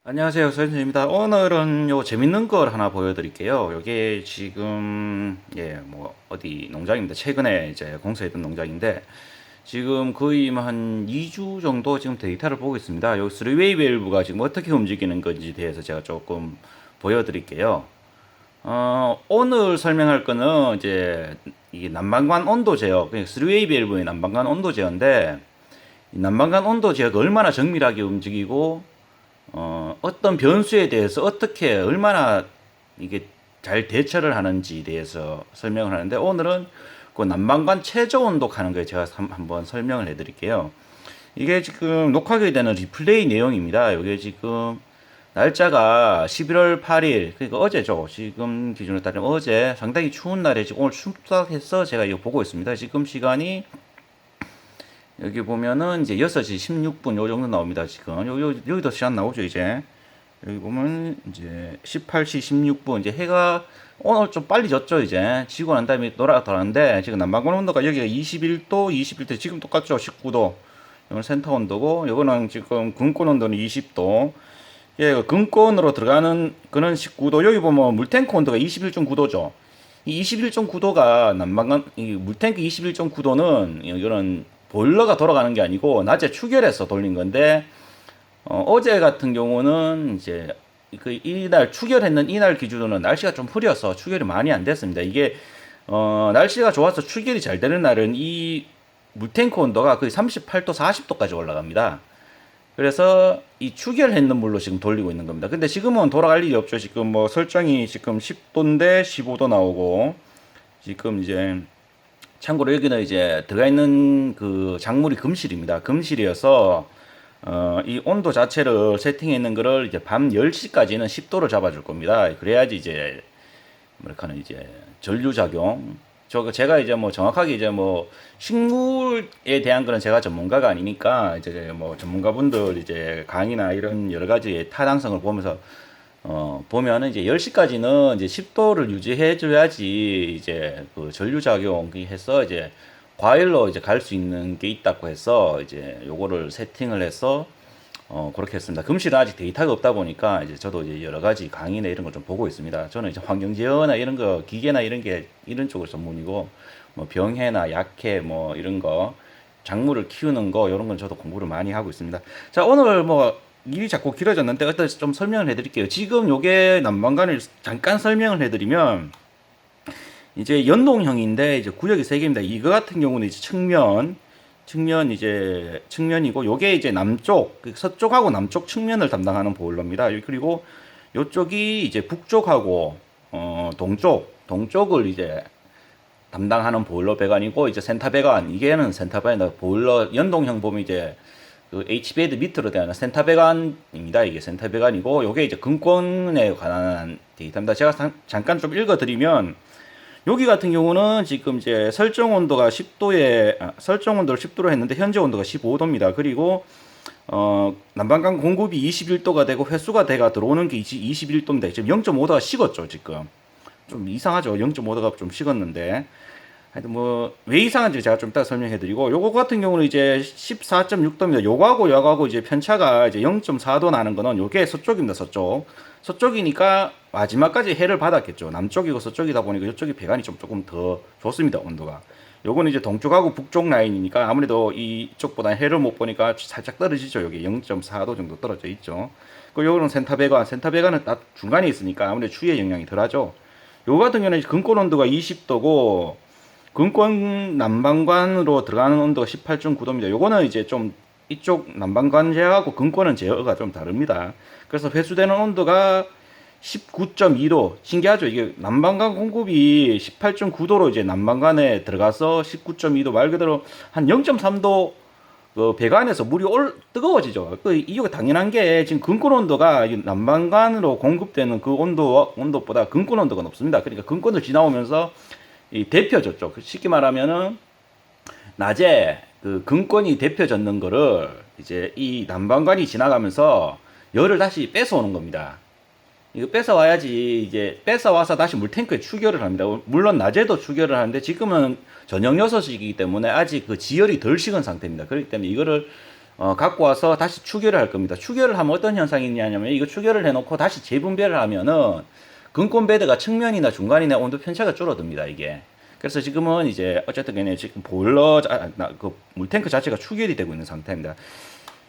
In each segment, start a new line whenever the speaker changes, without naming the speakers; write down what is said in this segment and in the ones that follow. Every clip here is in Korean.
안녕하세요, 서현진입니다. 오늘은 요 재밌는 걸 하나 보여드릴게요. 요게 지금, 뭐, 어디 농장입니다. 최근에 이제 공사했던 농장인데, 지금 거의 뭐한 2주 정도 지금 데이터를 보고 있습니다. 요 3웨이 밸브가 지금 어떻게 움직이는 건지 대해서 제가 조금 보여드릴게요. 오늘 설명할 거는 이제 이게 난방관 온도 제어, 그러니까 3웨이 밸브의 난방관 온도 제어인데, 이 난방관 온도 제어가 얼마나 정밀하게 움직이고, 어떤 변수에 대해서 어떻게 얼마나 이게 잘 대처를 하는지에 대해서 설명을 하는데 오늘은 그 난방관 최저 온도 하는 거에 제가 한번 설명을 해드릴게요. 이게 지금 녹화하게 되는 리플레이 내용입니다. 이게 지금 날짜가 11월 8일, 그러니까 어제죠. 지금 기준으로 따지면 어제 상당히 추운 날에 지금 오늘 춥다해서 제가 이거 보고 있습니다. 지금 시간이 여기 보면은 이제 6시 16분 요 정도 나옵니다. 지금 여기도 시간 나오죠, 이제. 여기 보면 이제 18시 16분 이제 해가 오늘 좀 빨리 졌죠, 이제. 지고 난 다음에 돌아가는데 지금 난방관 온도가 여기가 21도, 21도 지금 똑같죠, 19도. 이건 센터 온도고 이거는 지금 근권 온도는 20도. 예, 근권으로 들어가는 그는 19도. 여기 보면 물탱크 온도가 21.9도죠. 이 21.9도가 난방관 이 물탱크 21.9도는 이거는 보일러가 돌아가는 게 아니고 낮에 추결해서 돌린 건데 어제 같은 경우는 이제 그 이날 추결했는 이날 기준으로는 날씨가 좀 흐려서 추결이 많이 안 됐습니다. 이게 날씨가 좋아서 추결이 잘 되는 날은 이 물탱크 온도가 거의 38도, 40도까지 올라갑니다. 그래서 이 추결했는 물로 지금 돌리고 있는 겁니다. 근데 지금은 돌아갈 일이 없죠. 지금 뭐 설정이 지금 10도인데 15도 나오고 지금 이제 참고로 여기는 이제 들어가 있는 그 작물이 금실입니다. 금실이어서 이 온도 자체를 세팅해 있는 거를 이제 밤 10시까지는 10도를 잡아줄 겁니다. 그래야지 이제 뭐랄까는 이제 전류 작용. 제가 이제 뭐 정확하게 이제 뭐 식물에 대한 거는 제가 전문가가 아니니까 이제 뭐 전문가분들 이제 강의나 이런 여러 가지 타당성을 보면서 보면은 이제 10시까지는 이제 10도를 유지해 줘야지 이제 그 전류 작용이 해서 이제 과일로 이제 갈 수 있는 게 있다고 해서 이제 요거를 세팅을 해서 그렇게 했습니다. 금실은 아직 데이터가 없다 보니까 이제 저도 이제 여러 가지 강의나 이런 걸 좀 보고 있습니다. 저는 이제 환경제어나 이런 거 기계나 이런 게 이런 쪽을 전문이고 뭐 병해나 약해 뭐 이런 거 작물을 키우는 거 이런 건 저도 공부를 많이 하고 있습니다. 자, 오늘 뭐 일이 자꾸 길어졌는데 어떤 좀 설명을 해드릴게요. 지금 요게 난방관을 잠깐 설명을 해드리면 이제 연동형인데 이제 구역이 세 개입니다. 이거 같은 경우는 이제 측면 이제 측면이고 요게 이제 남쪽 서쪽하고 남쪽 측면을 담당하는 보일러입니다. 그리고 요쪽이 이제 북쪽하고 동쪽을 이제 담당하는 보일러 배관이고 이제 센터 배관 이게는 센터 배관 보일러 연동형 보면 이제 그 H베드 밑으로 되는 센터 배관입니다. 이게 센터 배관이고 요게 이제 근권에 관한 데이터입니다. 제가 잠깐 좀 읽어드리면 여기 같은 경우는 지금 이제 설정 온도가 10도에 설정 온도를 10도로 했는데 현재 온도가 15도입니다. 그리고 난방관 공급이 21도가 되고 회수가 돼가 들어오는 게 21도입니다. 지금 0.5도가 식었죠, 지금. 좀 이상하죠. 0.5도가 좀 식었는데. 하여튼 뭐 왜 이상한지 제가 좀 이따 설명해 드리고 요거 같은 경우는 이제 14.6도입니다. 요거하고 이제 편차가 이제 0.4도 나는 거는 요게 서쪽입니다. 서쪽이니까 마지막까지 해를 받았겠죠. 남쪽이고 서쪽이다 보니까 이쪽이 배관이 좀 조금 더 좋습니다. 온도가. 요거는 이제 동쪽하고 북쪽 라인이니까 아무래도 이쪽보다 해를 못 보니까 살짝 떨어지죠. 여기 0.4도 정도 떨어져 있죠. 그리고 요거는 센터 배관은 딱 중간에 있으니까 아무래도 추위의 영향이 덜하죠. 요 같은 경우는 근권 온도가 20도고 근권 난방관으로 들어가는 온도가 18.9도입니다. 요거는 이제 좀 이쪽 난방관 제어하고 근권은 제어가 좀 다릅니다. 그래서 회수되는 온도가 19.2도. 신기하죠? 이게 난방관 공급이 18.9도로 이제 난방관에 들어가서 19.2도 말 그대로 한 0.3도 그 배관에서 물이 뜨거워지죠. 이유가 당연한 게 지금 근권 온도가 난방관으로 공급되는 그 온도보다 근권 온도가 높습니다. 그러니까 근권을 지나오면서 데펴졌죠. 쉽게 말하면은 낮에 그 근권이 데펴졌는 거를 이제 이 난방관이 지나가면서 열을 다시 뺏어오는 겁니다. 이거 뺏어와야지 이제 뺏어와서 다시 물탱크에 추결을 합니다. 물론 낮에도 추결을 하는데 지금은 저녁 6시이기 때문에 아직 그 지열이 덜 식은 상태입니다. 그렇기 때문에 이거를 갖고 와서 다시 추결을 할 겁니다. 추결을 하면 어떤 현상이 있냐면 이거 추결을 해놓고 다시 재분배를 하면은 근권 배드가 측면이나 중간이나 온도 편차가 줄어듭니다. 이게. 그래서 지금은 이제 어쨌든 간에 지금 보일러 그 물탱크 자체가 추결이 되고 있는 상태입니다.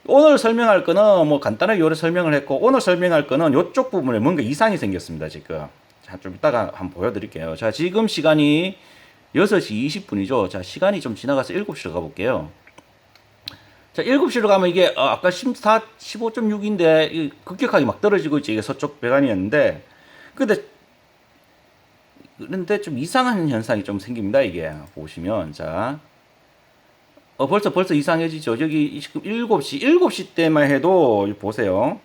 오늘 설명할 거는 뭐 간단하게 요래 설명을 했고 오늘 설명할 거는 요쪽 부분에 뭔가 이상이 생겼습니다. 지금. 자, 좀 이따가 한번 보여드릴게요. 자, 지금 시간이 6시 20분이죠. 자, 시간이 좀 지나가서 7시로 가볼게요. 자, 7시로 가면 이게 아까 15.6인데 급격하게 막 떨어지고 있지. 이게 서쪽 배관이었는데 그런데 좀 이상한 현상이 좀 생깁니다. 이게 보시면 자 벌써 이상해지죠. 여기 지금 7시 때만 해도 보세요.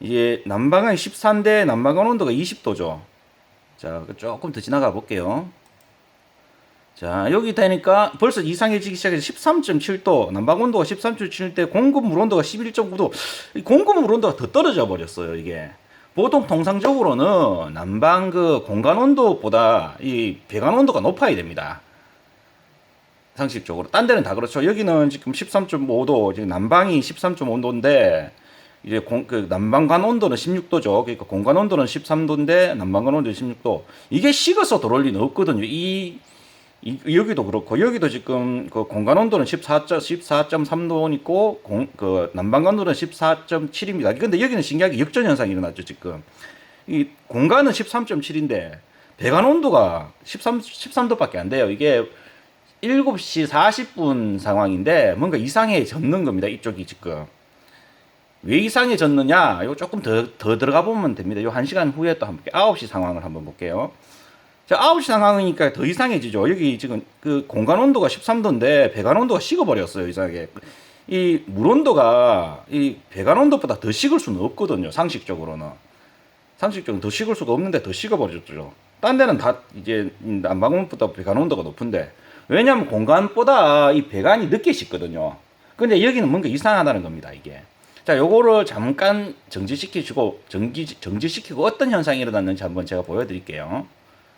이게 남방은 13대 남방은 온도가 20도죠. 자, 조금 더 지나가 볼게요. 자, 여기 되니까 벌써 이상해지기 시작해서 13.7도, 난방 온도가 13.7대, 공급 물 온도가 11.9도. 공급 물 온도가 더 떨어져 버렸어요, 이게. 보통 통상적으로는 난방 그 공간 온도보다 이 배관 온도가 높아야 됩니다. 상식적으로. 딴 데는 다 그렇죠. 여기는 지금 13.5도, 지금 난방이 13.5도인데, 이제 그 난방관 온도는 16도죠. 그러니까 공간 온도는 13도인데, 난방관 온도는 16도. 이게 식어서 들어올 리는 없거든요. 여기도 그렇고, 여기도 지금 그 공간 온도는 14.3도 있고, 그 난방관 온도는 14.7입니다. 근데 여기는 신기하게 역전 현상이 일어났죠, 지금. 이 공간은 13.7인데, 배관 온도가 13도밖에 안 돼요. 이게 7시 40분 상황인데 뭔가 이상해졌는 겁니다. 이쪽이 지금. 왜 이상해졌느냐? 이거 조금 더 들어가 보면 됩니다. 요 1시간 후에 또 한번 9시 상황을 한번 볼게요. 자, 9시 상황이니까 더 이상해지죠. 여기 지금 그 공간 온도가 13도인데 배관 온도가 식어버렸어요. 이상하게. 이 물 온도가 이 배관 온도보다 더 식을 수는 없거든요. 상식적으로는. 상식적으로 더 식을 수가 없는데 더 식어버렸죠. 딴 데는 다 이제 난방온보다 배관 온도가 높은데 왜냐면 공간보다 이 배관이 늦게 식거든요. 근데 여기는 뭔가 이상하다는 겁니다, 이게. 자, 요거를 잠깐 정지시키고 어떤 현상이 일어났는지 한번 제가 보여드릴게요.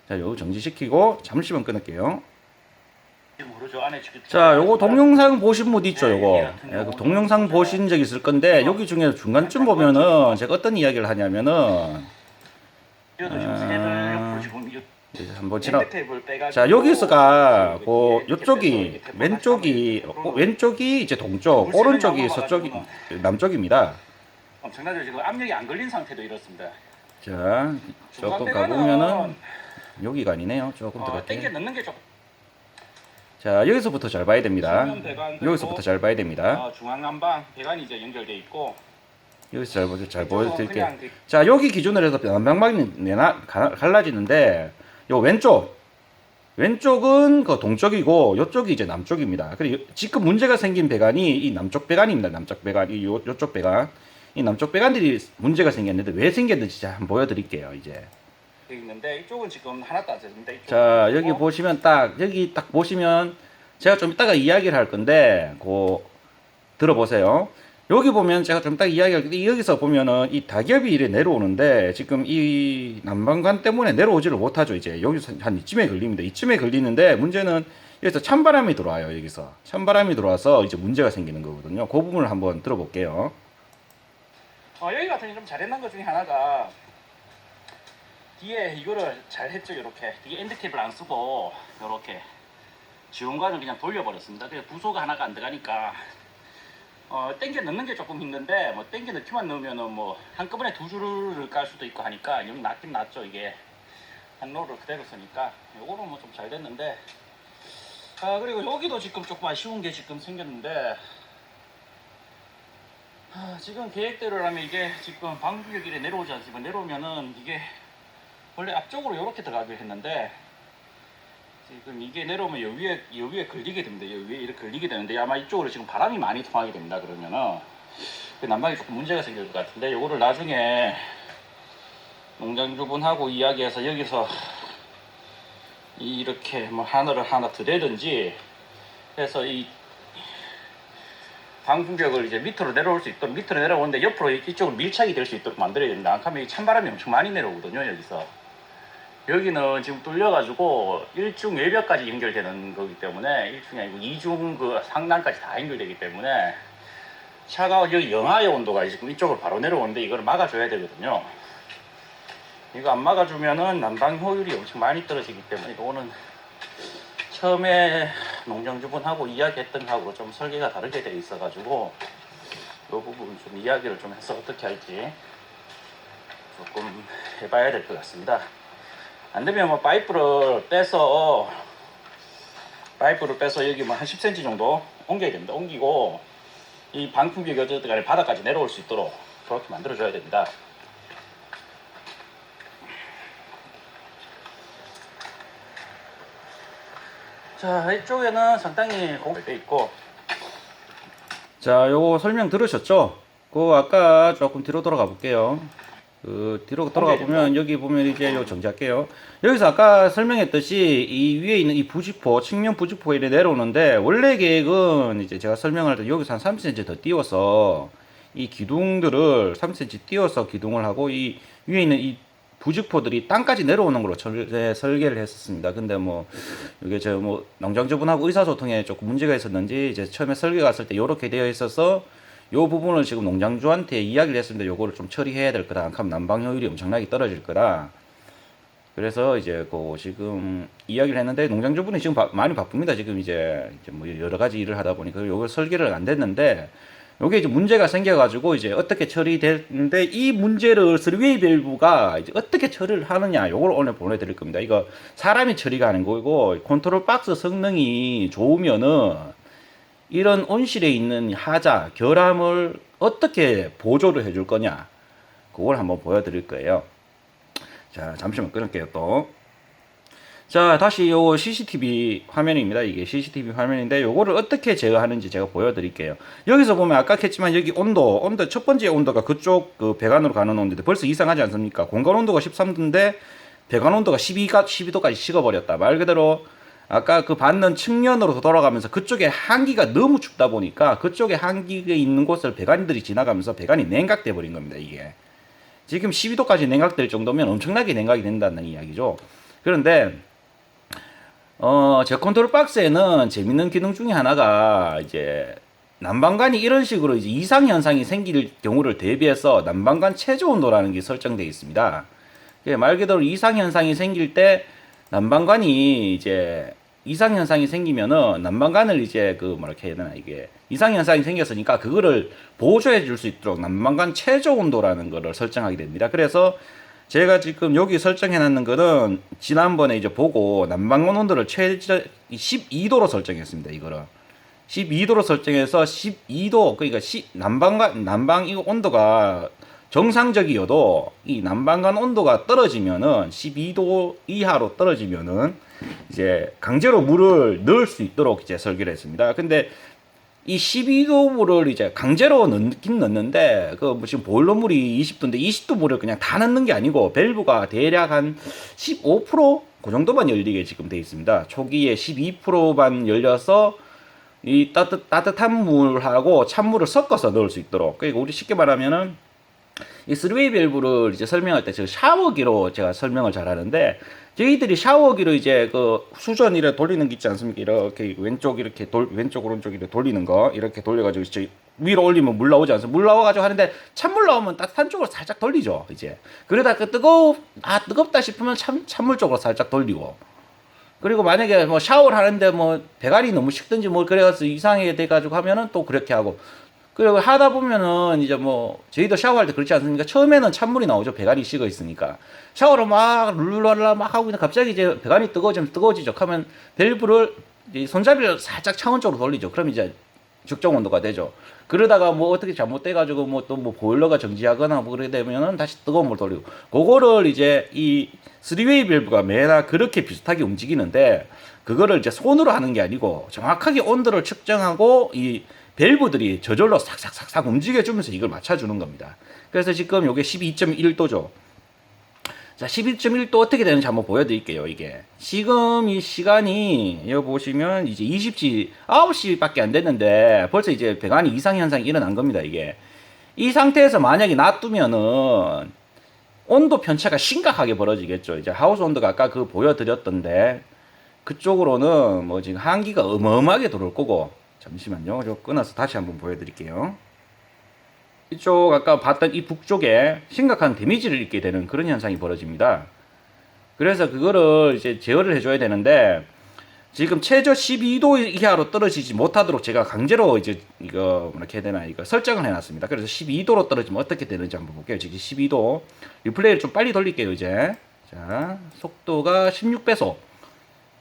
자, 요거 정지시키고 잠시만 끊을게요. 자, 요거 동영상 보신 분 있죠, 요거. 예, 그 동영상 보신 적 있을 건데 여기 중에 중간쯤 보면은 제가 어떤 이야기를 하냐면은 한번 지나. 자, 여기서가 요쪽이 왼쪽이 이제 동쪽, 오른쪽이 서쪽이 남쪽입니다.
엄청나죠. 지금 압력이 안 걸린 상태도 이렇습니다.
자, 조금 가보면은 여기가 아니네요. 조금 더
땡겨
갈게요.
넣는 게 조금.
자, 여기서부터 잘 봐야 됩니다. 여기서부터 잘 봐야 됩니다.
중앙 난방 배관이 이제 연결돼 있고.
여기서 잘 보여드릴게요. 자, 여기 기준으로 해서 난방망이 갈라지는데 요 왼쪽은 그 동쪽이고 요쪽이 이제 남쪽입니다. 그리고 지금 문제가 생긴 배관이 이 남쪽 배관입니다. 남쪽 배관, 요쪽 배관. 이 남쪽 배관들이 문제가 생겼는데 왜 생겼는지 제가 한번 보여드릴게요. 이제.
있는데 이쪽은 지금 하나도 안 됐습니다.
자, 여기 보시면 여기 딱 보시면 제가 좀 이따가 이야기를 할 건데 들어보세요. 여기 보면 제가 좀 이따 이야기할 건데 여기서 보면은 이 낙엽이 이래 내려오는데 지금 이 난방관 때문에 내려오지를 못하죠. 이제 여기서 한 이쯤에 걸립니다. 이쯤에 걸리는데 문제는 여기서 찬바람이 들어와요. 여기서 찬바람이 들어와서 이제 문제가 생기는 거거든요. 그 부분을 한번 들어볼게요.
여기 같은 경우 좀 잘해놓은 것 중에 하나가 뒤에 이거를 잘 했죠. 이렇게 뒤에 엔드캡을 안 쓰고 이렇게 지원관을 그냥 돌려버렸습니다. 그래서 부소가 하나가 안 들어가니까 땡겨 넣는 게 조금 힘든데 뭐 땡겨 넣기만 넣으면은 뭐 한꺼번에 두 줄을 깔 수도 있고 하니까 좀 낫긴 낫죠. 이게 한 롤을 그대로 쓰니까 요거는 뭐 좀 잘 됐는데 그리고 여기도 지금 조금 아쉬운 게 지금 생겼는데 지금 계획대로라면 이게 지금 방구격일에 내려오지 않습니까? 내려오면은 이게 원래 앞쪽으로 이렇게 들어가기로 했는데 지금 이게 내려오면 요 위에 걸리게 됩니다. 요 위에 이렇게 걸리게 되는데 아마 이쪽으로 지금 바람이 많이 통하게 됩니다. 그러면은 그 난방이 조금 문제가 생길 것 같은데 요거를 나중에 농장주분하고 이야기해서 여기서 이렇게 뭐 하나를 하나 더 대든지 해서 이 방풍벽을 이제 밑으로 내려올 수 있도록 밑으로 내려오는데 옆으로 이쪽으로 밀착이 될 수 있도록 만들어야 됩니다. 안 하면 찬바람이 엄청 많이 내려오거든요. 여기는 지금 뚫려가지고 1중 외벽까지 연결되는 거기 때문에 1중이 아니고 2중 그 상단까지 다 연결되기 때문에 차가 여기 영하의 온도가 지금 이쪽으로 바로 내려오는데 이걸 막아줘야 되거든요. 이거 안 막아주면은 난방 효율이 엄청 많이 떨어지기 때문에 이거는 처음에 농장주분하고 이야기했던 거하고 좀 설계가 다르게 되어 있어가지고 이 부분 좀 이야기를 좀 해서 어떻게 할지 조금 해봐야 될 것 같습니다. 안 되면 뭐 파이프를 빼서 여기 뭐 한 10cm 정도 옮겨야 됩니다. 옮기고 이 방풍벽이 어쨌든 간에 바닥까지 내려올 수 있도록 그렇게 만들어줘야 됩니다. 자, 이쪽에는 상당히 공개되어 있고,
자, 요거 설명 들으셨죠? 그 아까 조금 뒤로 돌아가 볼게요. 그 뒤로 돌아가 보면 여기 보면 이제 요 정지할게요. 여기서 아까 설명했듯이 이 위에 있는 이 부직포, 측면 부직포가 이렇게 내려오는데 원래 계획은 이제 제가 설명할 때 여기서 한 30cm 더 띄워서 이 기둥들을 30cm 띄워서 기둥을 하고 이 위에 있는 이 부직포들이 땅까지 내려오는 걸로 설계를 했었습니다. 근데 뭐 이게 저 뭐 농장주분하고 의사소통에 조금 문제가 있었는지 이제 처음에 설계 갔을 때 이렇게 되어 있어서 요 부분을 지금 농장주한테 이야기를 했습니다. 요거를 좀 처리해야 될 거다. 그럼 난방 효율이 엄청나게 떨어질 거다. 그래서 이제 그 지금 이야기를 했는데 농장주분이 지금 많이 바쁩니다. 지금 이제 뭐 여러 가지 일을 하다 보니까 요거 설계를 안 됐는데 요게 이제 문제가 생겨가지고 이제 어떻게 처리되는데 이 문제를 스리웨이 밸브가 이제 어떻게 처리를 하느냐 요걸 오늘 보내드릴 겁니다. 이거 사람이 처리가 하는 거고 컨트롤 박스 성능이 좋으면은 이런 온실에 있는 하자, 결함을 어떻게 보조를 해줄 거냐 그걸 한번 보여드릴 거예요. 자, 잠시만 끊을게요 또. 자, 다시 요 CCTV 화면입니다. 이게 CCTV 화면인데 요거를 어떻게 제어하는지 제가 보여드릴게요. 여기서 보면 아까 했지만 여기 온도 첫 번째 온도가 그쪽 그 배관으로 가는 온도인데 벌써 이상하지 않습니까? 공간 온도가 13도인데 배관 온도가 12도까지 식어버렸다. 말 그대로 아까 그 받는 측면으로 돌아가면서 그쪽에 한기가 너무 춥다 보니까 그쪽에 한기가 있는 곳을 배관들이 지나가면서 배관이 냉각돼 버린 겁니다. 이게 지금 12도까지 냉각될 정도면 엄청나게 냉각이 된다는 이야기죠. 그런데 제 컨트롤 박스에는 재밌는 기능 중에 하나가 이제 난방관이 이런 식으로 이제 이상 현상이 생길 경우를 대비해서 난방관 최저 온도라는 게 설정되어 있습니다. 말 그대로 이상 현상이 생길 때 난방관이 이제 이상 현상이 생기면은 난방관을 이제 그 뭐랄까 해야 되나 이게 이상 현상이 생겼으니까 그거를 보조해 줄 수 있도록 난방관 최저 온도라는 거를 설정하게 됩니다. 그래서 제가 지금 여기 설정해 놨는 거는 지난번에 이제 보고 난방관 온도를 최저 12도로 설정했습니다. 이거를 12도로 설정해서 12도 그러니까 난방 이 온도가 정상적이어도 이 난방관 온도가 떨어지면은 12도 이하로 떨어지면은 이제 강제로 물을 넣을 수 있도록 이제 설계를 했습니다. 근데 이 12도 물을 이제 강제로 넣긴 넣는데 그 뭐 지금 보일러 물이 20도인데 20도 물을 그냥 다 넣는 게 아니고 밸브가 대략 한 15%그 정도만 열리게 지금 돼 있습니다. 초기에 12%만 열려서 이 따뜻한 물하고 찬물을 섞어서 넣을 수 있도록. 그러니까 우리 쉽게 말하면은 이 3웨이 밸브를 이제 설명할 때 제가 샤워기로 제가 설명을 잘 하는데 저희들이 샤워기로 이제 그 수전 이렇게 돌리는 게 있지 않습니까? 이렇게 왼쪽 이렇게 왼쪽 오른쪽 이렇게 돌리는 거 이렇게 돌려가지고 이제 위로 올리면 물 나오지 않습니까? 물 나와가지고 하는데 찬물 나오면 따뜻한 쪽으로 살짝 돌리죠. 이제 그러다 그 뜨겁다 싶으면 찬물 쪽으로 살짝 돌리고. 그리고 만약에 뭐 샤워를 하는데 뭐 배관이 너무 식든지 뭐 그래가지고 이상하게 돼가지고 하면은 또 그렇게 하고. 그리고 하다 보면은 이제 뭐 저희도 샤워할 때 그렇지 않습니까? 처음에는 찬물이 나오죠. 배관이 식어 있으니까. 샤워를 막 룰루랄라 막 하고 있는데 갑자기 이제 배관이 뜨거워지죠. 하면 밸브를 손잡이를 살짝 차원 쪽으로 돌리죠. 그럼 이제 적정 온도가 되죠. 그러다가 뭐 어떻게 잘못돼가지고 뭐 또 뭐 보일러가 정지하거나 뭐 그러게 되면은 다시 뜨거운 물 돌리고. 그거를 이제 이 3웨이 밸브가 매달 그렇게 비슷하게 움직이는데 그거를 이제 손으로 하는 게 아니고 정확하게 온도를 측정하고 이 밸브들이 저절로 싹싹싹싹 움직여주면서 이걸 맞춰주는 겁니다. 그래서 지금 이게 12.1도죠. 자, 12.1도 어떻게 되는지 한번 보여드릴게요. 이게 지금 이 시간이 여기 보시면 이제 9시밖에 안 됐는데 벌써 이제 배관이 이상 현상이 일어난 겁니다. 이게 이 상태에서 만약에 놔두면은 온도 편차가 심각하게 벌어지겠죠. 이제 하우스 온도가 아까 그 보여드렸던데 그쪽으로는 뭐 지금 한기가 어마어마하게 들어올 거고. 잠시만요. 저 끊어서 다시 한번 보여드릴게요. 이쪽 아까 봤던 이 북쪽에 심각한 데미지를 입게 되는 그런 현상이 벌어집니다. 그래서 그거를 이제 제어를 해줘야 되는데 지금 최저 12도 이하로 떨어지지 못하도록 제가 강제로 이제 이거 뭐라 해야 되나 이거 설정을 해놨습니다. 그래서 12도로 떨어지면 어떻게 되는지 한번 볼게요. 지금 12도 리플레이를 좀 빨리 돌릴게요. 이제 자 속도가 16배속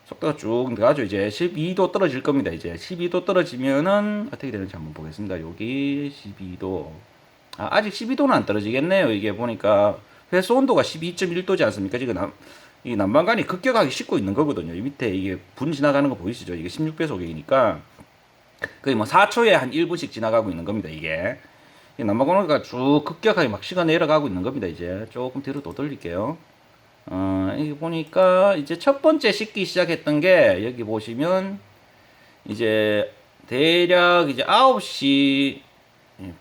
속도가 쭉 들어가죠. 이제 12도 떨어질 겁니다. 이제 12도 떨어지면은 어떻게 되는지 한번 보겠습니다. 여기 12도 아직 12도는 안 떨어지겠네요. 이게 보니까 회수 온도가 12.1도지 않습니까? 지금 이 난방관이 급격하게 식고 있는 거거든요. 이 밑에 이게 분 지나가는 거 보이시죠? 이게 16배속이니까 거의 뭐 4초에 한 1분씩 지나가고 있는 겁니다. 이게 난방관가 쭉 급격하게 막 식어 내려가고 있는 겁니다. 이제 조금 뒤로 더 돌릴게요. 여기 보니까 이제 첫 번째 식기 시작했던 게 여기 보시면 이제 대략 이제 9시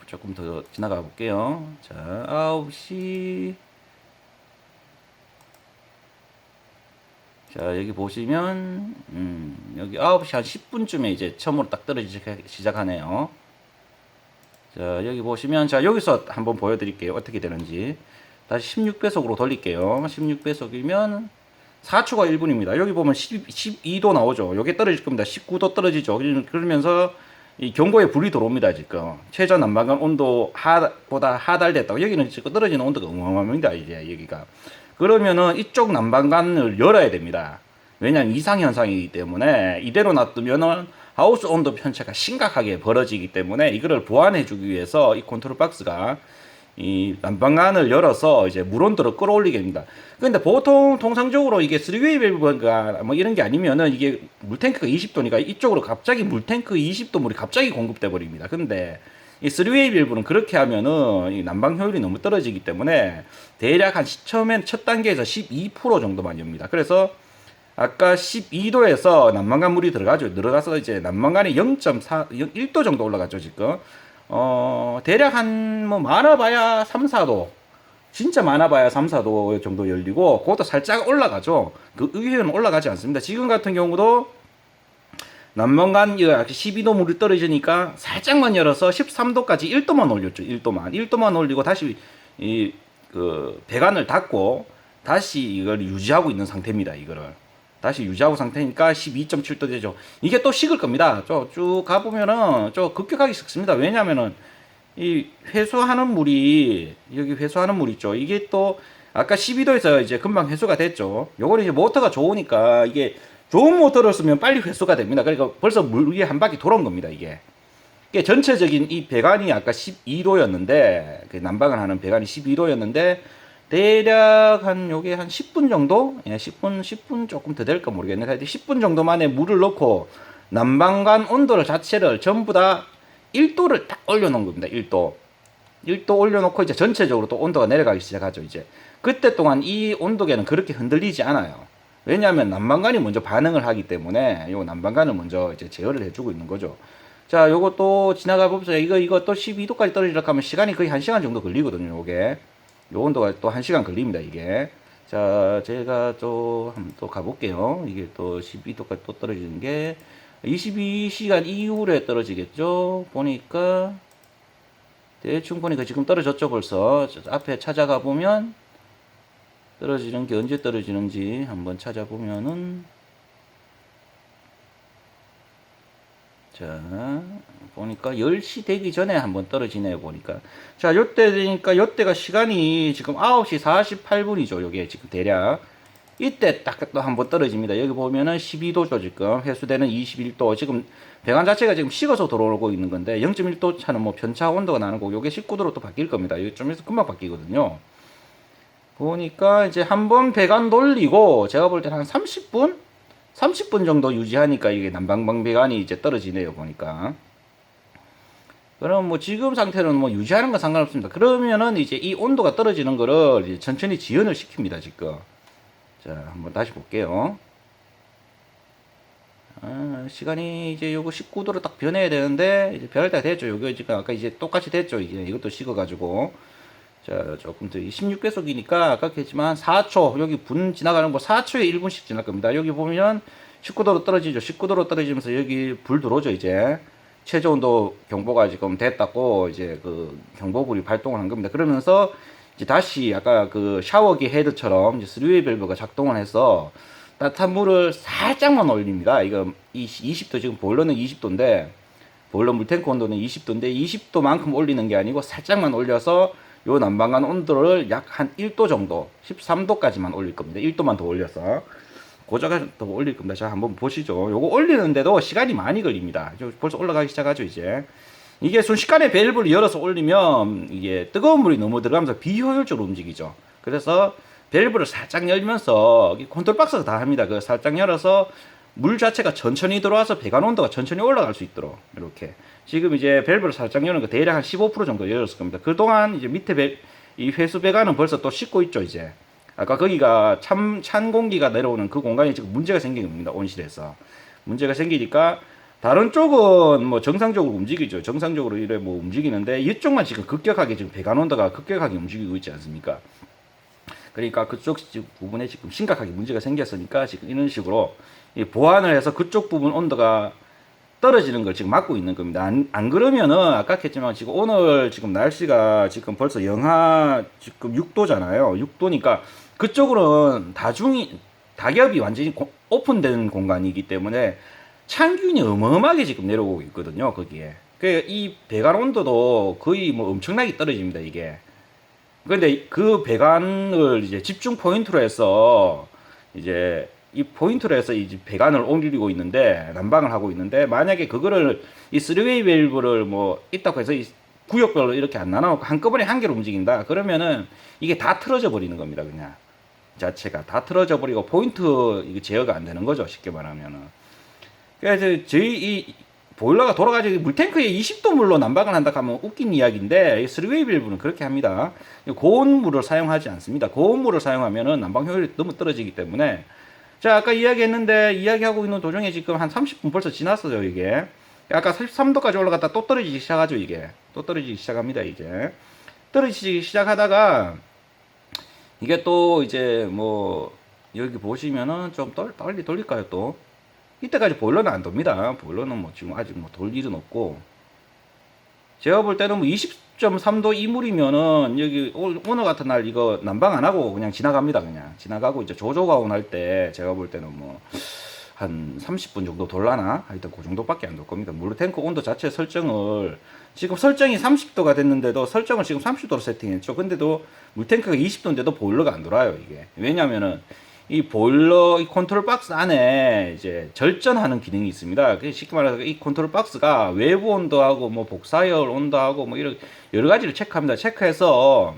조금 더 지나가 볼게요. 자, 9시 자, 여기 보시면 여기 9시 한 10분쯤에 이제 처음으로 딱 떨어지기 시작하네요. 자, 여기 보시면 자, 여기서 한번 보여 드릴게요. 어떻게 되는지. 다시 16배속으로 돌릴게요. 16배속이면 4초가 1분입니다. 여기 보면 12도 나오죠. 여기 떨어질 겁니다. 19도 떨어지죠. 그러면서 이 경고에 불이 들어옵니다. 지금 최저 난방관 온도 보다 하달됐다고. 여기는 지금 떨어지는 온도가 어마어마합니다. 이제 여기가 그러면은 이쪽 난방관을 열어야 됩니다. 왜냐하면 이상 현상이기 때문에 이대로 놔두면은 하우스 온도 편차가 심각하게 벌어지기 때문에 이거를 보완해주기 위해서 이 컨트롤 박스가 이 난방관을 열어서 이제 물 온도를 끌어올리게 됩니다. 근데 보통 통상적으로 이게 3웨이 밸브가 뭐 이런 게 아니면은 이게 물탱크가 20도니까 이쪽으로 갑자기 물탱크 20도 물이 갑자기 공급돼 버립니다. 근데 이 3웨이 밸브는 그렇게 하면은 이 난방 효율이 너무 떨어지기 때문에 대략 한 처음엔 첫 단계에서 12% 정도만 엽니다. 그래서 아까 12도에서 난방관 물이 들어가서 이제 난방관이 0.4, 1도 정도 올라갔죠, 지금. 대략 한, 뭐, 많아봐야 3, 4도. 진짜 많아봐야 3, 4도 정도 열리고, 그것도 살짝 올라가죠. 그 위에는 올라가지 않습니다. 지금 같은 경우도 난방관 12도 물이 떨어지니까 살짝만 열어서 13도까지 1도만 올렸죠. 1도만 올리고 다시 배관을 닫고 다시 이걸 유지하고 있는 상태입니다. 이거를. 다시 유지하고 상태니까 12.7도 되죠. 이게 또 식을 겁니다. 쭉 가보면은 급격하게 식습니다. 왜냐면은 이 회수하는 물이 여기 회수하는 물 있죠. 이게 또 아까 12도에서 이제 금방 회수가 됐죠. 요거는 이제 모터가 좋으니까 이게 좋은 모터를 쓰면 빨리 회수가 됩니다. 그러니까 벌써 물 위에 한 바퀴 돌아온 겁니다. 이게 전체적인 이 배관이 아까 12도였는데 그 난방을 하는 배관이 12도였는데 대략 요게 한 10분 정도? 예, 10분 조금 더 될까 모르겠는데, 하여튼 10분 정도 만에 물을 넣고, 난방관 온도를 자체를 전부 다 1도를 딱 올려놓은 겁니다. 1도. 1도 올려놓고, 이제 전체적으로 또 온도가 내려가기 시작하죠, 이제. 그때 동안 이 온도계는 그렇게 흔들리지 않아요. 왜냐하면 난방관이 먼저 반응을 하기 때문에, 요 난방관을 먼저 이제 제어를 해주고 있는 거죠. 자, 요거 또 지나가 봅시다. 이거 또 12도까지 떨어지려고 하면 시간이 거의 1시간 정도 걸리거든요, 요게. 요 온도가 또 1시간 걸립니다, 이게. 자, 제가 또 한번 또 가볼게요. 이게 또 12도까지 또 떨어지는 게 22시간 이후에 떨어지겠죠? 보니까, 대충 보니까 지금 떨어졌죠, 벌써. 앞에 찾아가 보면, 떨어지는 게 언제 떨어지는지 한번 찾아보면은, 자, 보니까 10시 되기 전에 한번 떨어지네요, 보니까. 자, 요때 되니까, 요때가 시간이 지금 9시 48분이죠, 요게 지금 대략. 이때 딱 또 한번 떨어집니다. 여기 보면은 12도죠, 지금. 회수되는 21도. 지금 배관 자체가 지금 식어서 들어오고 있는 건데, 0.1도 차는 뭐 편차 온도가 나는 거고, 요게 19도로 또 바뀔 겁니다. 여기 좀 있어 금방 바뀌거든요. 보니까 이제 한번 배관 돌리고, 제가 볼 때는 한 30분 정도 유지하니까 이게 난방방 배관이 이제 떨어지네요, 보니까. 그럼 뭐 지금 상태는 뭐 유지하는 건 상관없습니다. 그러면은 이제 이 온도가 떨어지는 거를 이제 천천히 지연을 시킵니다, 지금. 자, 한번 다시 볼게요. 시간이 이제 요거 19도로 딱 변해야 되는데, 이제 변할 때가 됐죠. 요거 지금 아까 이제 똑같이 됐죠. 이제 이것도 식어가지고. 자, 조금 더 16배속이니까 아깝게 했지만 4초, 여기 분 지나가는 거 4초에 1분씩 지날 겁니다. 여기 보면 19도로 떨어지죠. 19도로 떨어지면서 여기 불 들어오죠, 이제. 최저 온도 경보가 지금 됐다고 이제 그 경보불이 발동을 한 겁니다. 그러면서 이제 다시 아까 그 샤워기 헤드처럼 이제 3웨이 밸브가 작동을 해서 따뜻한 물을 살짝만 올립니다. 이거 20도 지금 보일러는 20도인데 보일러 물탱크 온도는 20도인데 20도만큼 올리는 게 아니고 살짝만 올려서 요 난방관 온도를 약 한 1도 정도 13도까지만 올릴 겁니다. 1도만 더 올려서 고정해서 더 올릴 겁니다. 자 한번 보시죠. 요거 올리는데도 시간이 많이 걸립니다. 벌써 올라가기 시작하죠 이제. 이게 순식간에 밸브를 열어서 올리면 이게 뜨거운 물이 너무 들어가면서 비효율적으로 움직이죠. 그래서 밸브를 살짝 열면서 컨트롤 박스가 다 합니다. 그 살짝 열어서 물 자체가 천천히 들어와서 배관 온도가 천천히 올라갈 수 있도록 이렇게 지금 이제 밸브를 살짝 여는 거 대략 한 15% 정도 열었을 겁니다. 그동안 이제 밑에 이 회수 배관은 벌써 또 씻고 있죠 이제. 아까 거기가 찬 공기가 내려오는 그 공간이 지금 문제가 생긴 겁니다. 온실에서 문제가 생기니까 다른 쪽은 뭐 정상적으로 움직이죠. 정상적으로 이래 뭐 움직이는데 이쪽만 지금 급격하게 지금 배관 온도가 급격하게 움직이고 있지 않습니까? 그러니까 그쪽 부분에 지금 심각하게 문제가 생겼으니까 지금 이런 식으로 보완을 해서 그쪽 부분 온도가 떨어지는 걸 지금 막고 있는 겁니다. 안 그러면은 아까 했지만 지금 오늘 지금 날씨가 지금 벌써 영하 지금 6도잖아요. 6도니까 그쪽으로는 다겹이 완전히 오픈된 공간이기 때문에 찬균이 어마어마하게 지금 내려오고 있거든요. 거기에. 이 배관 온도도 거의 뭐 엄청나게 떨어집니다. 이게. 근데 그 배관을 이제 집중 포인트로 해서 이제 이 포인트로 해서 이제 배관을 옮기고 있는데 난방을 하고 있는데 만약에 그거를 이 3웨이 밸브를 뭐 있다고 해서 이 구역별로 이렇게 안 나눠놓고 한꺼번에 한 개로 움직인다 그러면은 이게 다 틀어져 버리는 겁니다. 그냥 자체가 다 틀어져 버리고 포인트 이게 제어가 안 되는 거죠. 쉽게 말하면은. 그래서 저희 이 보일러가 돌아가지고 물탱크에 20도 물로 난방을 한다 하면 웃긴 이야기인데 3웨이 밸브는 그렇게 합니다. 고온 물을 사용하지 않습니다. 고온 물을 사용하면은 난방 효율이 너무 떨어지기 때문에 자 아까 이야기했는데 이야기하고 있는 도중에 지금 한 30분 벌써 지났어요 이게. 아까 43도까지 올라갔다 또 떨어지기 시작하죠 이게. 또 떨어지기 시작합니다 이제. 떨어지기 시작하다가 이게 또 이제 뭐 여기 보시면은 좀 빨리 돌릴까요 또? 이때까지 보일러는 안 돕니다. 보일러는 뭐 지금 아직 뭐 돌 일은 없고. 제가 볼 때는 뭐 20.3도 이물이면은 여기 오늘 같은 날 이거 난방 안 하고 그냥 지나갑니다. 그냥 지나가고 이제 조조가온 할 때 제가 볼 때는 뭐 한 30분 정도 돌라나? 하여튼 그 정도밖에 안 돌 겁니다. 물탱크 온도 자체 설정을 지금 설정이 30도가 됐는데도 설정을 지금 30도로 세팅했죠. 근데도 물탱크가 20도인데도 보일러가 안 돌아요 이게. 왜냐면은 이 보일러 이 컨트롤 박스 안에 이제 절전하는 기능이 있습니다. 쉽게 말해서 이 컨트롤 박스가 외부 온도하고 뭐 복사열 온도하고 뭐 이런 여러 가지를 체크합니다. 체크해서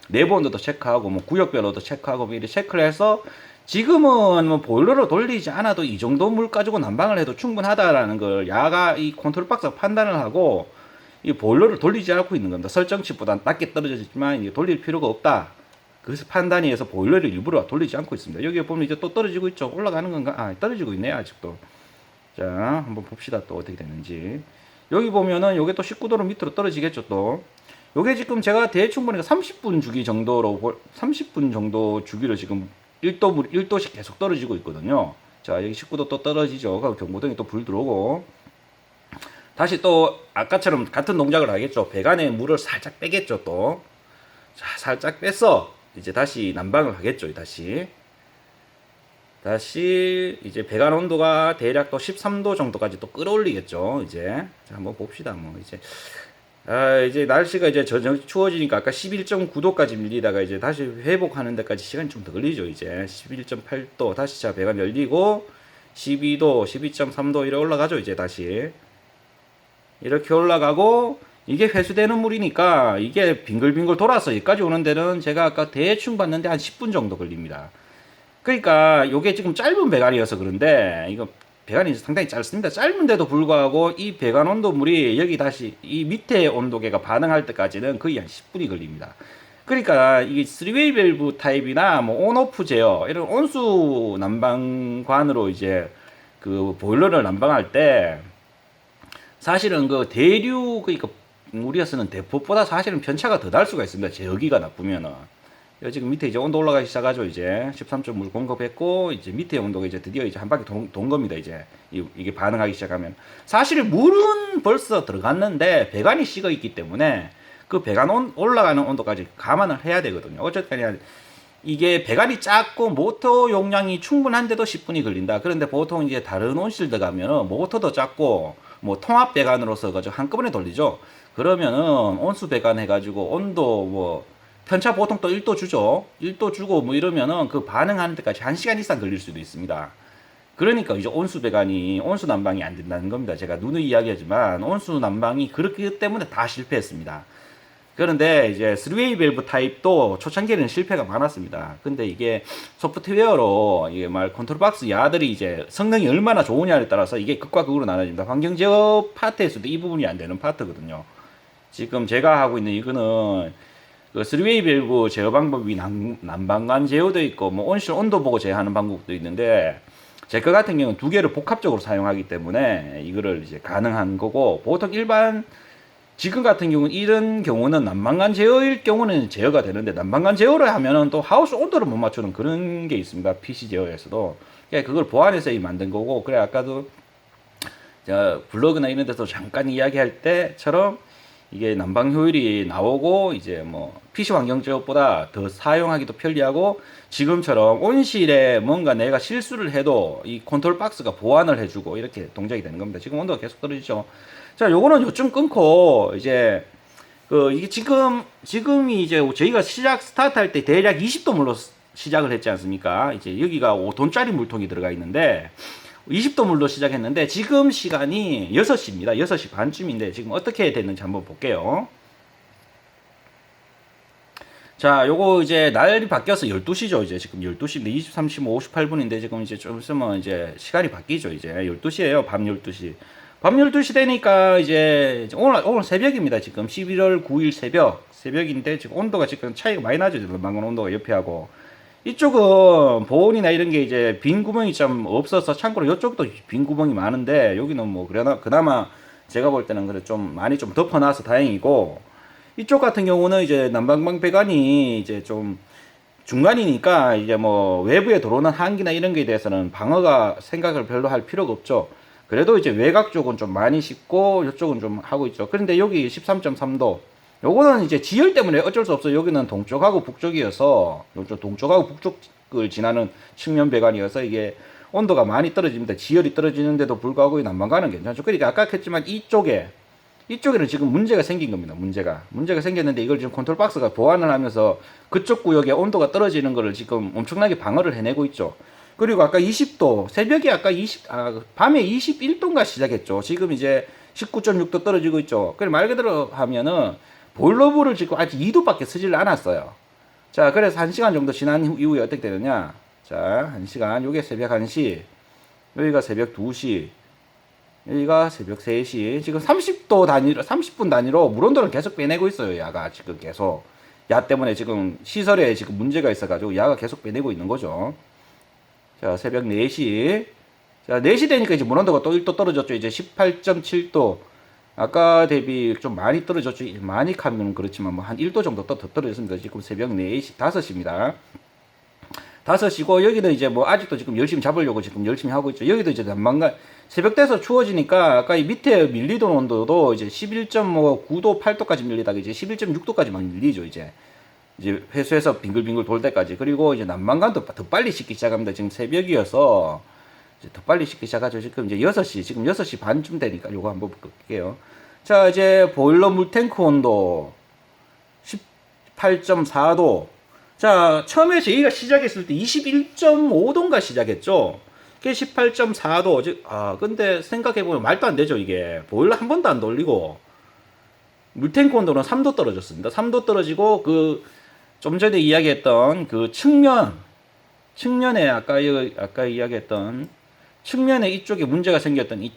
내부 온도도 체크하고 뭐 구역별로도 체크하고 뭐 이렇게 체크를 해서 지금은 뭐 보일러로 돌리지 않아도 이 정도 물 가지고 난방을 해도 충분하다라는 걸 야가 이 컨트롤 박스가 판단을 하고 이 보일러를 돌리지 않고 있는 겁니다. 설정치보다 낮게 떨어졌지만 이게 돌릴 필요가 없다. 그래서 판단이 해서 보일러를 일부러 돌리지 않고 있습니다. 여기 보면 이제 또 떨어지고 있죠. 올라가는 건가? 아, 떨어지고 있네요, 아직도. 자, 한번 봅시다. 또 어떻게 되는지. 여기 보면은 요게 또 19도로 밑으로 떨어지겠죠, 또. 요게 지금 제가 대충 보니까 30분 주기 정도로, 30분 정도 주기로 지금 1도씩 계속 떨어지고 있거든요. 자, 여기 19도 또 떨어지죠. 그럼 경보등이 또 불 들어오고. 다시 또 아까처럼 같은 동작을 하겠죠. 배관에 물을 살짝 빼겠죠, 또. 자, 살짝 빼서 이제 다시 난방을 하겠죠. 다시 이제 배관 온도가 대략 또 13도 정도까지 또 끌어올리겠죠. 이제 자, 한번 봅시다. 뭐 이제 날씨가 이제 저녁 추워지니까 아까 11.9도까지 밀리다가 이제 다시 회복하는 데까지 시간이 좀 더 걸리죠. 이제 11.8도 다시 자 배관 열리고 12도, 12.3도 이렇게 올라가죠. 이제 다시 이렇게 올라가고 이게 회수되는 물이니까 이게 빙글빙글 돌아서 여기까지 오는 데는 제가 아까 대충 봤는데 한 10분 정도 걸립니다. 그러니까 이게 지금 짧은 배관이어서 그런데 이거 배관이 상당히 짧습니다. 짧은데도 불구하고 이 배관 온도 물이 여기 다시 이 밑에 온도계가 반응할 때까지는 거의 한 10분이 걸립니다. 그러니까 이게 3웨이 밸브 타입이나 뭐 온오프 제어 이런 온수 난방관으로 이제 그 보일러를 난방할 때 사실은 그 대류 그러니까 우리가 쓰는 대폭보다 사실은 편차가 더 날 수가 있습니다. 제어기가 나쁘면은 지금 밑에 이제 온도 올라가기 시작하죠. 이제 13점 물 공급했고 이제 밑에 온도가 이제 드디어 이제 한 바퀴 돈 겁니다. 이제 이게 반응하기 시작하면 사실 물은 벌써 들어갔는데 배관이 식어 있기 때문에 그 배관 올라가는 온도까지 감안을 해야 되거든요. 어쨌든 이게 배관이 작고 모터 용량이 충분한데도 10분이 걸린다. 그런데 보통 이제 다른 온실드 가면은 모터도 작고 뭐 통합 배관으로서 가지고 한꺼번에 돌리죠. 그러면은 온수 배관 해가지고 온도 뭐 편차 보통 또 1도 주죠. 1도 주고 뭐 이러면은 그 반응하는 데까지 1시간 이상 걸릴 수도 있습니다. 그러니까 이제 온수 배관이 온수 난방이 안 된다는 겁니다. 제가 누누이 이야기하지만 온수 난방이 그렇기 때문에 다 실패했습니다. 그런데 이제 3웨이 밸브 타입도 초창기에는 실패가 많았습니다. 근데 이게 소프트웨어로 이게 컨트롤 박스 야들이 이제 성능이 얼마나 좋으냐에 따라서 이게 극과 극으로 나눠집니다. 환경 제어 파트에서도 이 부분이 안 되는 파트거든요. 지금 제가 하고 있는 이거는 그 3웨이 밸브 제어 방법이 난방관 제어도 있고 뭐 온실 온도 보고 제어하는 방법도 있는데 제 거 같은 경우는 두 개를 복합적으로 사용하기 때문에 이거를 이제 가능한 거고 보통 일반 지금 같은 경우는 이런 경우는 난방관 제어일 경우는 제어가 되는데 난방관 제어를 하면은 또 하우스 온도를 못 맞추는 그런 게 있습니다. PC 제어에서도. 그러니까 그걸 보완해서 만든 거고 그래 아까도 블로그나 이런 데서 잠깐 이야기할 때처럼 이게 난방 효율이 나오고 이제 뭐 PC 환경 제어보다 더 사용하기도 편리하고 지금처럼 온실에 뭔가 내가 실수를 해도 이 컨트롤 박스가 보완을 해주고 이렇게 동작이 되는 겁니다. 지금 온도가 계속 떨어지죠. 자, 요거는 요쯤 끊고 이제 이게 지금이 이제 저희가 스타트 할 때 대략 20도 물로 시작을 했지 않습니까? 이제 여기가 5톤짜리 물통이 들어가 있는데 20도 물로 시작했는데 지금 시간이 6시입니다. 6시 반쯤인데 지금 어떻게 됐는지 한번 볼게요. 자, 요거 이제 날이 바뀌어서 12시죠. 이제 지금 12시인데 23시 58분인데 지금 이제 좀 있으면 이제 시간이 바뀌죠. 이제 12시예요. 밤 12시. 밤 12시 되니까 이제 오늘 새벽입니다. 지금 11월 9일 새벽인데 지금 온도가 지금 차이가 많이 나죠. 방금 온도가 옆에하고. 이쪽은 보온이나 이런 게 이제 빈 구멍이 좀 없어서 참고로 이쪽도 빈 구멍이 많은데 여기는 뭐 그나마 제가 볼 때는 그래 좀 많이 좀 덮어놔서 다행이고 이쪽 같은 경우는 이제 난방방 배관이 이제 좀 중간이니까 이제 뭐 외부에 들어오는 한기나 이런 거에 대해서는 방어가 생각을 별로 할 필요가 없죠. 그래도 이제 외곽 쪽은 좀 많이 식고 이쪽은 좀 하고 있죠. 그런데 여기 13.3도 요거는 이제 지열 때문에 어쩔 수 없어요. 여기는 동쪽하고 북쪽이어서 동쪽하고 북쪽을 지나는 측면 배관이어서 이게 온도가 많이 떨어집니다. 지열이 떨어지는데도 불구하고 이 난방관은 괜찮죠. 그러니까 아까 했지만 이쪽에는 지금 문제가 생긴 겁니다. 문제가 생겼는데 이걸 지금 컨트롤 박스가 보완을 하면서 그쪽 구역에 온도가 떨어지는 거를 지금 엄청나게 방어를 해내고 있죠. 그리고 아까 20도 새벽에 아까 밤에 21도인가 시작했죠. 지금 이제 19.6도 떨어지고 있죠. 그래 말 그대로 하면은 보일러불을 지금 아직 2도밖에 쓰질 않았어요. 자, 그래서 1시간 정도 지난 이후에 어떻게 되느냐. 자, 1시간, 요게 새벽 1시, 여기가 새벽 2시, 여기가 새벽 3시. 지금 30분 단위로 물온도를 계속 빼내고 있어요, 야가 지금 계속. 야 때문에 지금 시설에 지금 문제가 있어가지고 야가 계속 빼내고 있는 거죠. 자, 새벽 4시. 자, 4시 되니까 이제 물온도가 또 1도 떨어졌죠. 이제 18.7도. 아까 대비 좀 많이 떨어졌죠. 많이 가면 그렇지만 뭐 한 1도 정도 더 떨어졌습니다. 지금 새벽 4시, 5시입니다. 5시고 여기도 이제 뭐 아직도 지금 열심히 잡으려고 지금 열심히 하고 있죠. 여기도 이제 난방관 새벽 돼서 추워지니까 아까 이 밑에 밀리던 온도도 이제 11.9도, 8도까지 밀리다가 이제 11.6도까지 막 밀리죠. 이제 회수해서 빙글빙글 돌 때까지. 그리고 이제 난방관도 더 빨리 식기 시작합니다. 지금 새벽이어서 더 빨리 식기 시작하죠. 지금 이제 6시, 지금 6시 반쯤 되니까 요거 한번 볼게요. 자, 이제 보일러 물탱크 온도 18.4도. 자, 처음에 저희가 시작했을 때 21.5도인가 시작했죠. 그게 18.4도. 근데 생각해보면 말도 안 되죠, 이게. 보일러 한 번도 안 돌리고. 물탱크 온도는 3도 떨어졌습니다. 3도 떨어지고, 좀 전에 이야기했던 측면에 아까 이야기했던 측면에 이쪽에 문제가 생겼던 이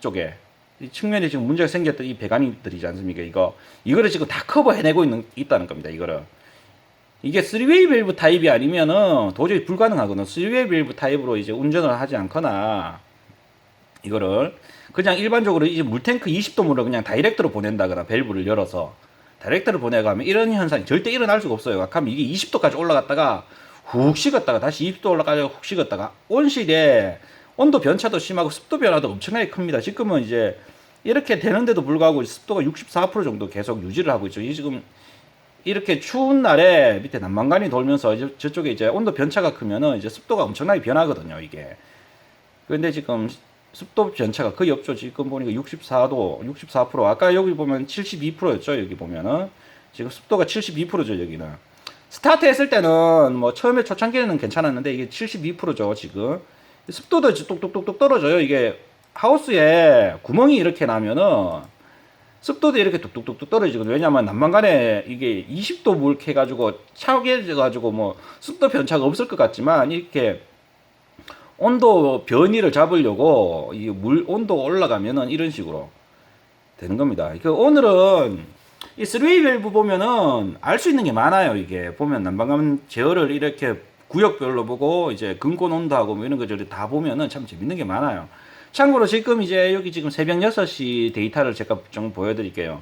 측면에 지금 문제가 생겼던 이 배관들이지 않습니까? 이거를 지금 다 커버해내고 있다는 겁니다. 이게 3웨이 밸브 타입이 아니면은 도저히 불가능하거든요. 3웨이 밸브 타입으로 이제 운전을 하지 않거나 이거를 그냥 일반적으로 이제 물탱크 20도 물을 그냥 다이렉트로 보낸다거나 밸브를 열어서 다이렉트를 보내가면 이런 현상이 절대 일어날 수가 없어요. 약하면 이게 20도까지 올라갔다가 훅 식었다가 다시 20도 올라가서 훅 식었다가 온실에 온도 변차도 심하고 습도 변화도 엄청나게 큽니다. 지금은 이제 이렇게 되는데도 불구하고 습도가 64% 정도 계속 유지를 하고 있죠. 이 지금 이렇게 추운 날에 밑에 난방관이 돌면서 저쪽에 이제 온도 변차가 크면은 이제 습도가 엄청나게 변하거든요, 이게. 그런데 지금 습도 변차가 거의 없죠. 지금 보니까 64도, 64%. 아까 여기 보면 72%였죠, 여기 보면은. 지금 습도가 72%죠, 여기는. 스타트 했을 때는 뭐 처음에 초창기에는 괜찮았는데 이게 72%죠, 지금. 습도도 똑똑똑똑 떨어져요. 이게 하우스에 구멍이 이렇게 나면은 습도도 이렇게 뚝뚝뚝뚝 떨어지거든요. 왜냐면 난방관에 이게 20도 물 캐가지고 차게져가지고 뭐 습도 변차가 없을 것 같지만 이렇게 온도 변이를 잡으려고 이 물 온도가 올라가면은 이런 식으로 되는 겁니다. 오늘은 이 3웨이 밸브 보면은 알 수 있는 게 많아요. 이게 보면 난방관 제어를 이렇게 구역별로 보고 이제 근권 온도하고 뭐 이런 것들을 다 보면은 참 재밌는 게 많아요. 참고로 지금 이제 여기 지금 새벽 6시 데이터를 제가 좀 보여드릴게요.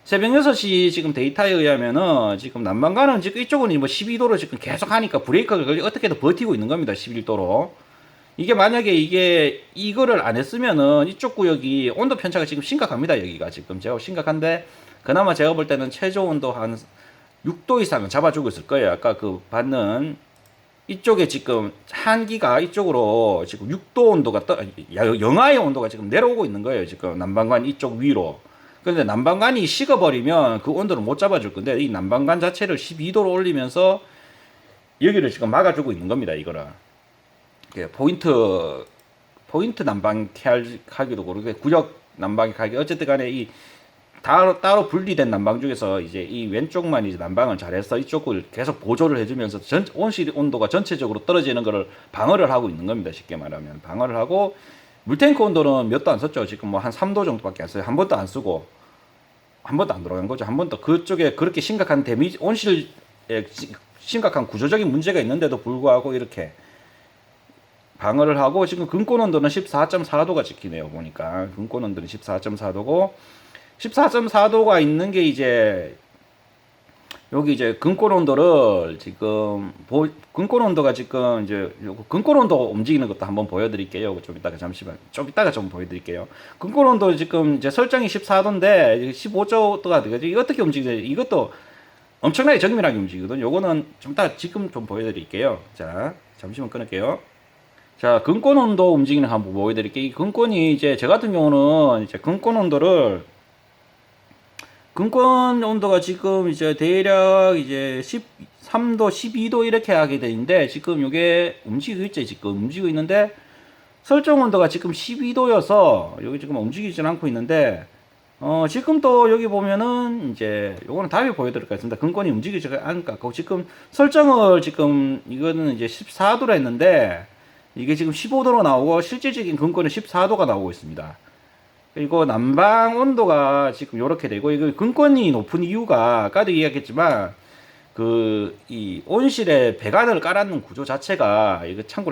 새벽 6시 지금 데이터에 의하면은 지금 난방관은 지금 이쪽은 뭐 12도로 지금 계속 하니까 브레이크가 걸리 어떻게든 버티고 있는 겁니다. 11도로. 이게 만약에 이게 이거를 안 했으면은 이쪽 구역이 온도 편차가 지금 심각합니다. 여기가 지금 제가 심각한데 그나마 제가 볼 때는 최저 온도 한 6도 이상은 잡아주고 있을 거예요. 아까 그 받는 이쪽에 지금 한기가 이쪽으로 지금 6도 온도가 영하의 온도가 지금 내려오고 있는 거예요. 지금 난방관 이쪽 위로. 그런데 난방관이 식어버리면 그 온도를 못 잡아줄 건데 이 난방관 자체를 12도로 올리면서 여기를 지금 막아주고 있는 겁니다. 이거를. 포인트 난방 하기도 그렇고 구역 난방 하기 어쨌든 간에 이 따로 분리된 난방 중에서 이제 이 왼쪽만 이제 난방을 잘해서 이쪽을 계속 보조를 해주면서 온실 온도가 전체적으로 떨어지는 것을 방어를 하고 있는 겁니다. 쉽게 말하면 방어를 하고 물탱크 온도는 몇 도 안 썼죠. 지금 뭐 한 3도 정도밖에 안 써요. 한 번도 안 쓰고 한 번도 안 들어간 거죠. 한 번도 그쪽에 그렇게 심각한 데미지 온실에 심각한 구조적인 문제가 있는데도 불구하고 이렇게 방어를 하고 지금 근권 온도는 14.4도가 찍히네요. 보니까 근권 온도는 14.4도고 14.4도가 있는 게 이제 여기 이제 근권 온도를 지금 근권 온도가 지금 이제 근권 온도 움직이는 것도 한번 보여드릴게요. 좀 이따가 잠시만 좀 이따가 좀 보여드릴게요. 근권 온도 지금 이제 설정이 14도인데 15도가 되겠죠. 이거 어떻게 움직이죠? 이것도 엄청나게 정밀하게 움직이거든요. 요거는 좀 이따 지금 좀 보여드릴게요. 자 잠시만 끊을게요. 자 근권 온도 움직이는 거 한번 보여드릴게요. 이 근권이 이제 저 같은 경우는 이제 근권 온도를 근권 온도가 지금 이제 대략 이제 13도, 12도 이렇게 하게 되는데 지금 이게 움직이고 있죠. 지금 움직이고 있는데 설정 온도가 지금 12도여서 여기 지금 움직이진 않고 있는데 지금 또 여기 보면은 이제 요거는 다음에 보여드릴 것 같습니다. 근권이 움직이지 않을까. 지금 설정을 지금 이거는 이제 14도로 했는데 이게 지금 15도로 나오고 실질적인 근권은 14도가 나오고 있습니다. 그리고 난방 온도가 지금 이렇게 되고 이거 근권이 높은 이유가 아까도 이야기했지만 이 온실에 배관을 깔아놓은 구조 자체가 이거 참고로